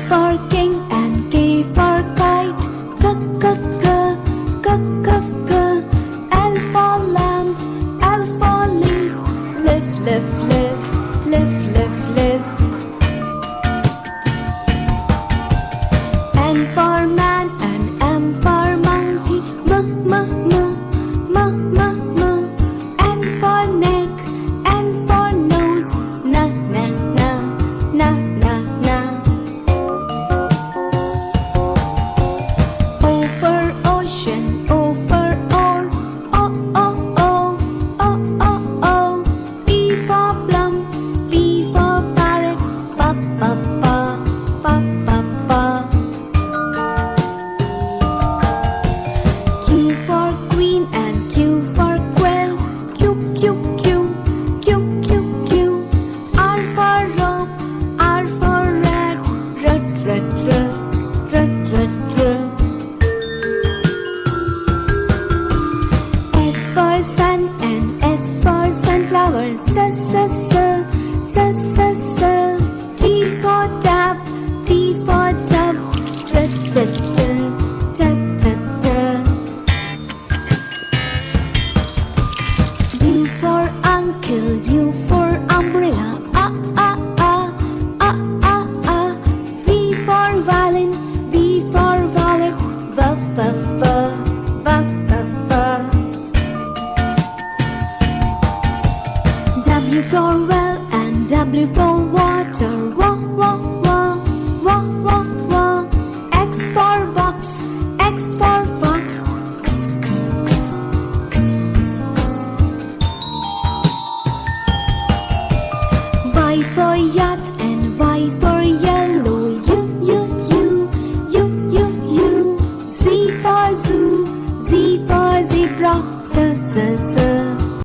for king and K for kite. K, k, k, k, k, k. L for lamb, L for leaf. Lift, lift, lift, lift, lift, lift. N for man and M for monkey. M, m, m, m, m, m. N for neck, N for nose. Na, na, na, na, na, na. O for ocean, O for oar. O, o, o, o, o, o. P for plum, P for parrot. Pa, pa, pa, pa, pa, pa. Q for queen and Q for quail. Q, Q, Q, Q, Q, Q. R for rope, R for rat. Rat, rat, rat, rat, rat, rat. S for sun and S for sunflower. S, s, s, s, s, s. T for tap, T for tub. T, t, t, t, t, t. U for uncle, U for umbrella. A, a, a, a, a, a. V for violin, V for violet. V, v, v, v, v, v. W for well and W for water. Wa, wa, wa.